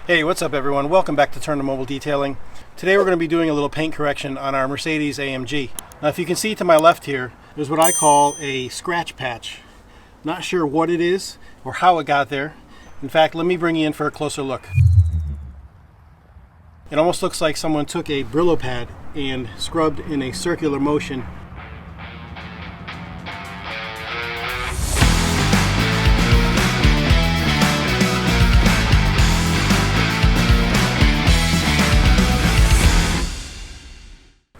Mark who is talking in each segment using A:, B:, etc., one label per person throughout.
A: Hey, what's up everyone? Welcome back to Turn to Mobile Detailing. Today we're going to be doing a little paint correction on our Mercedes AMG. Now if you can see to my left here, there's what I call a scratch patch. Not sure what it is or how it got there. In fact, let me bring you in for a closer look. It almost looks like someone took a Brillo pad and scrubbed in a circular motion.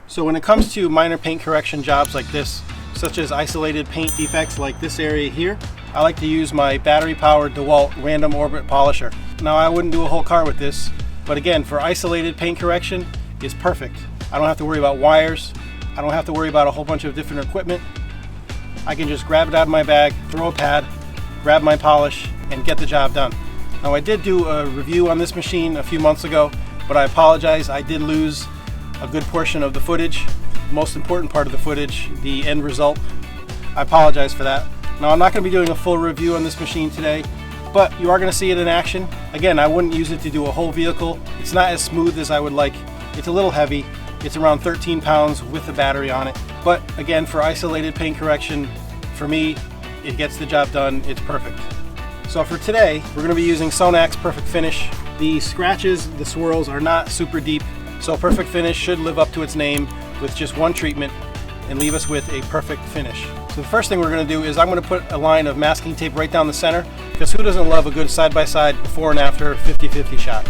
A: So when it comes to minor paint correction jobs like this, such as isolated paint defects like this area here, I like to use my battery-powered Dewalt random orbit polisher. Now I wouldn't do a whole car with this, but again, for isolated paint correction, it's perfect. I don't have to worry about wires. I don't have to worry about a whole bunch of different equipment. I can just grab it out of my bag, throw a pad, grab my polish, and get the job done. Now I did do a review on this machine a few months ago, but I apologize, I did lose a good portion of the footage, the most important part of the footage, the end result. I apologize for that. Now I'm not going to be doing a full review on this machine today, but you are going to see it in action. Again, I wouldn't use it to do a whole vehicle. It's not as smooth as I would like. It's a little heavy. It's around 13 pounds with the battery on it. But again, for isolated paint correction, for me, it gets the job done. It's perfect. So for today, we're going to be using SONAX Perfect Finish. The scratches, the swirls are not super deep, so Perfect Finish should live up to its name with just one treatment and leave us with a perfect finish. So the first thing we're going to do is I'm going to put a line of masking tape right down the center, because who doesn't love a good side-by-side before and after 50-50 shot.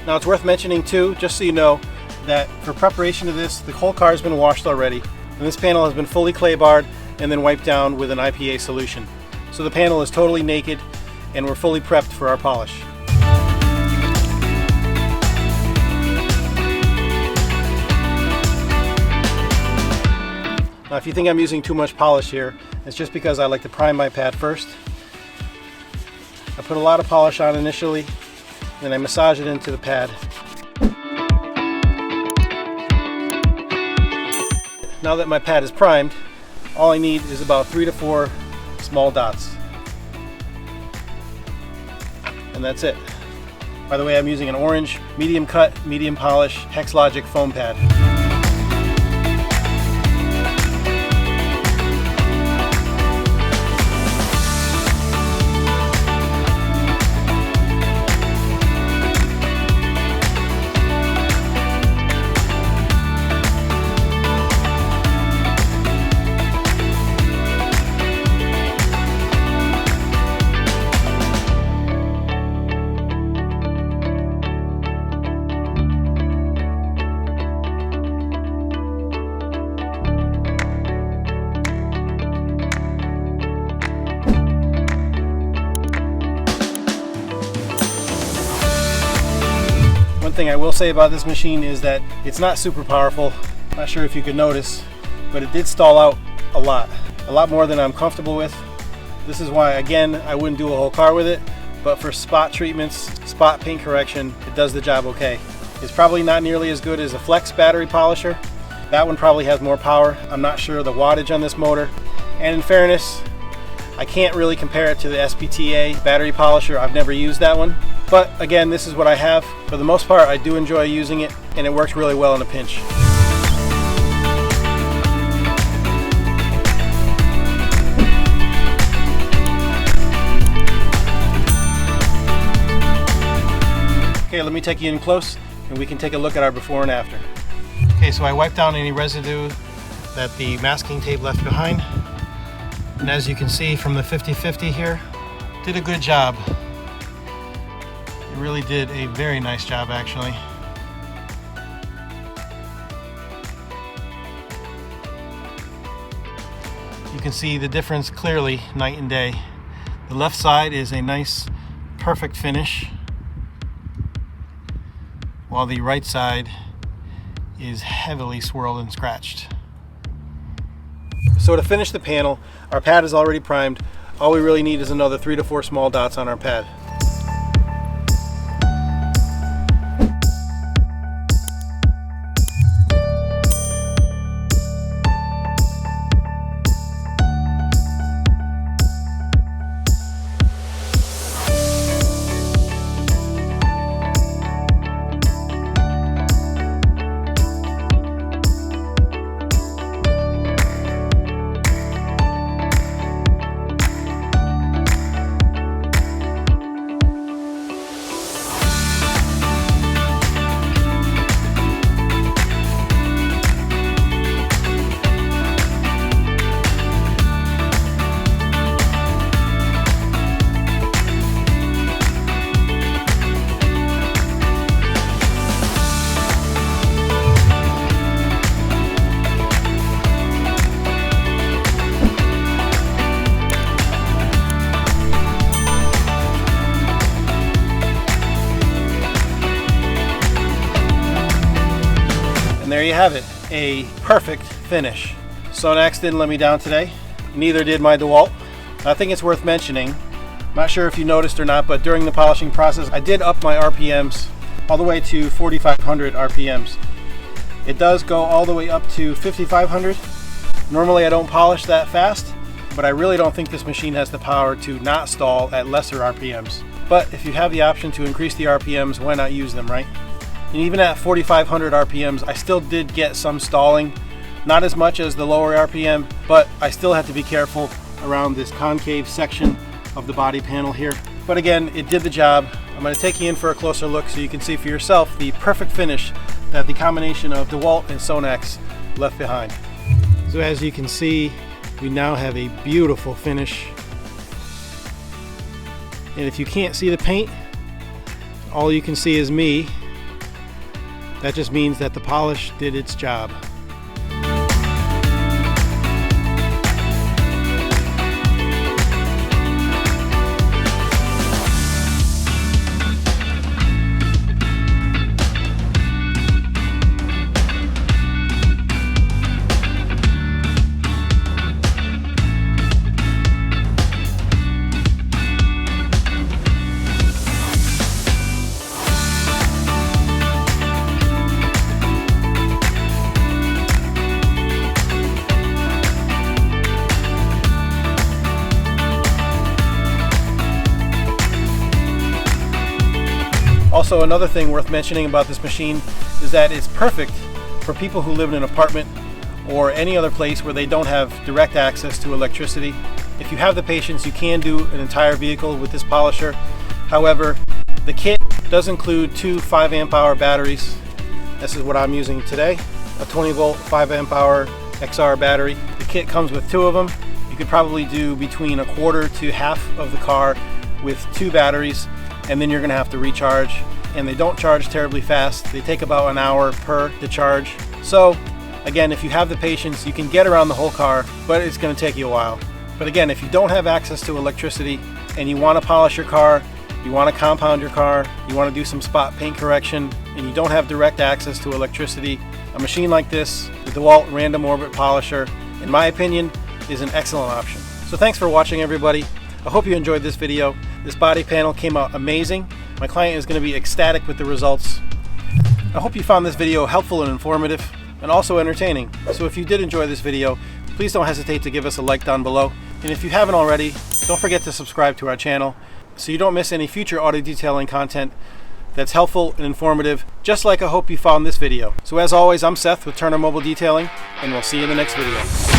A: Now it's worth mentioning too, just so you know, that for preparation of this, the whole car has been washed already, and this panel has been fully clay barred and then wiped down with an IPA solution. So the panel is totally naked and we're fully prepped for our polish. Now if you think I'm using too much polish here, it's just because I like to prime my pad first. I put a lot of polish on initially, then I massage it into the pad. Now that my pad is primed, all I need is about 3 to 4 small dots. And that's it. By the way, I'm using an orange, medium cut, medium polish, Hex-Logic foam pad. One thing I will say about this machine is that it's not super powerful. Not sure if you could notice, but it did stall out a lot more than I'm comfortable with. This is why, again, I wouldn't do a whole car with it, but for spot treatments, spot paint correction, it does the job okay. It's probably not nearly as good as a flex battery polisher. That one probably has more power. I'm not sure the wattage on this motor. And in fairness, I can't really compare it to the SPTA battery polisher. I've never used that one. But again, this is what I have. For the most part, I do enjoy using it, and it works really well in a pinch. Okay, let me take you in close, and we can take a look at our before and after. Okay, so I wiped down any residue that the masking tape left behind. And as you can see from the 50-50 here, did a good job. It really did a very nice job, actually. You can see the difference clearly night and day. The left side is a nice, perfect finish, while the right side is heavily swirled and scratched. So to finish the panel, our pad is already primed. All we really need is another 3 to 4 small dots on our pad. And there you have it, a perfect finish. SONAX didn't let me down today, neither did my Dewalt. I think it's worth mentioning, I'm not sure if you noticed or not, but during the polishing process I did up my RPMs all the way to 4,500 RPMs. It does go all the way up to 5,500. Normally I don't polish that fast, but I really don't think this machine has the power to not stall at lesser RPMs. But if you have the option to increase the RPMs, why not use them, right? And even at 4,500 RPMs, I still did get some stalling. Not as much as the lower RPM, but I still had to be careful around this concave section of the body panel here. But again, it did the job. I'm going to take you in for a closer look so you can see for yourself the perfect finish that the combination of Dewalt and SONAX left behind. So as you can see, we now have a beautiful finish. And if you can't see the paint, all you can see is me. That just means that the polish did its job. Also, another thing worth mentioning about this machine is that it's perfect for people who live in an apartment or any other place where they don't have direct access to electricity. If you have the patience, you can do an entire vehicle with this polisher. However, the kit does include two 5 amp hour batteries. This is what I'm using today, a 20 volt 5 amp hour XR battery. The kit comes with two of them. You could probably do between a quarter to half of the car with two batteries, and then you're going to have to recharge. And they don't charge terribly fast. They take about an hour per to charge. So again, if you have the patience, you can get around the whole car, but it's going to take you a while. But again, if you don't have access to electricity and you want to polish your car, you want to compound your car, you want to do some spot paint correction, and you don't have direct access to electricity, a machine like this, the Dewalt Random Orbit Polisher, in my opinion, is an excellent option. So thanks for watching, everybody. I hope you enjoyed this video. This body panel came out amazing. My client is going to be ecstatic with the results. I hope you found this video helpful and informative, and also entertaining. So if you did enjoy this video, please don't hesitate to give us a like down below. And if you haven't already, don't forget to subscribe to our channel so you don't miss any future auto detailing content that's helpful and informative, just like I hope you found this video. So as always, I'm Seth with Turner Mobile Detailing, and we'll see you in the next video.